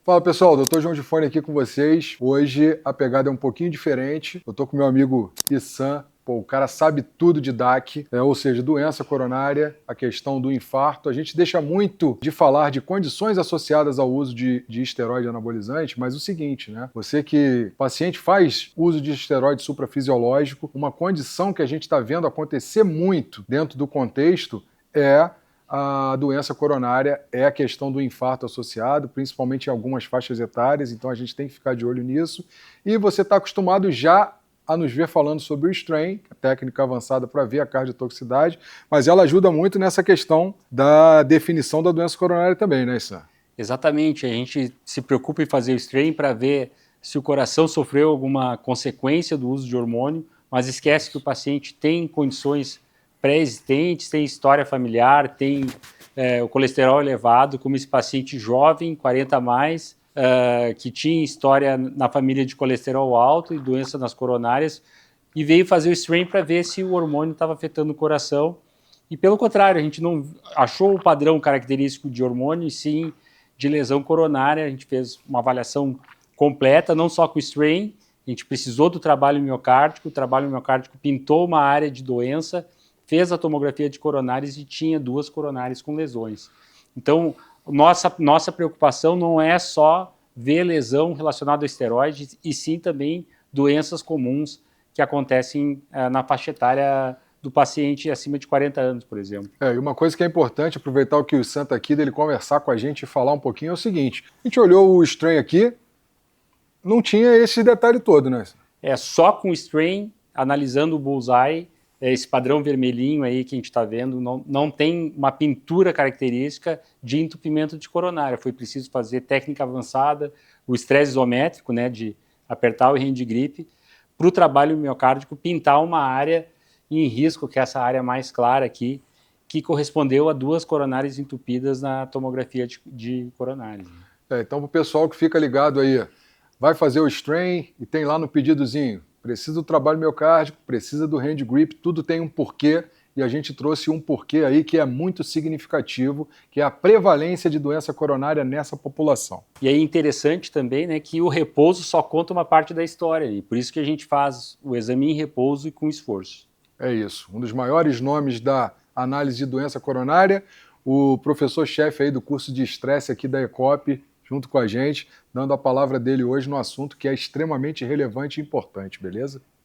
Fala pessoal, Dr. João Gifone aqui com vocês. Hoje a pegada é um pouquinho diferente. Eu tô com meu amigo Issan. O cara sabe tudo de DAC, ou seja, doença coronária, a questão do infarto. A gente deixa muito de falar de condições associadas ao uso de esteroide anabolizante, mas o seguinte, né? Você que paciente faz uso de esteroide suprafisiológico, uma condição que a gente está vendo acontecer muito dentro do contexto é a doença coronária, é a questão do infarto associado, principalmente em algumas faixas etárias, então a gente tem que ficar de olho nisso. E você está acostumado já a nos ver falando sobre o strain, a técnica avançada para ver a cardiotoxicidade, mas ela ajuda muito nessa questão da definição da doença coronária também, né, Issan? Exatamente, a gente se preocupa em fazer o strain para ver se o coração sofreu alguma consequência do uso de hormônio, mas esquece que o paciente tem condições pré-existentes, tem história familiar, tem o colesterol elevado, como esse paciente jovem, 40 a mais, que tinha história na família de colesterol alto e doença nas coronárias, e veio fazer o strain para ver se o hormônio estava afetando o coração. E pelo contrário, a gente não achou o padrão característico de hormônio, e sim de lesão coronária. A gente fez uma avaliação completa, não só com o strain, a gente precisou do trabalho miocárdico, o trabalho miocárdico pintou uma área de doença, fez a tomografia de coronárias e tinha 2 coronárias com lesões. Então, nossa preocupação não é só ver lesão relacionada a esteroides, e sim também doenças comuns que acontecem na faixa etária do paciente acima de 40 anos, por exemplo. E uma coisa que é importante, aproveitar o que o Issan está aqui, dele conversar com a gente e falar um pouquinho, é o seguinte: a gente olhou o strain aqui, não tinha esse detalhe todo, né? Só com o strain, analisando o bullseye, esse padrão vermelhinho aí que a gente está vendo, não tem uma pintura característica de entupimento de coronária. Foi preciso fazer técnica avançada, o estresse isométrico, né, de apertar o hand grip, para o trabalho miocárdico pintar uma área em risco, que é essa área mais clara aqui, que correspondeu a 2 coronárias entupidas na tomografia de coronárias. Então, para o pessoal que fica ligado aí, vai fazer o strain e tem lá no pedidozinho, precisa do trabalho miocárdico, precisa do hand grip, tudo tem um porquê, e a gente trouxe um porquê aí que é muito significativo, que é a prevalência de doença coronária nessa população. E é interessante também, né, que o repouso só conta uma parte da história, e por isso que a gente faz o exame em repouso e com esforço. É isso, um dos maiores nomes da análise de doença coronária, o professor-chefe aí do curso de estresse aqui da ECOP, junto com a gente, dando a palavra dele hoje no assunto que é extremamente relevante e importante, beleza?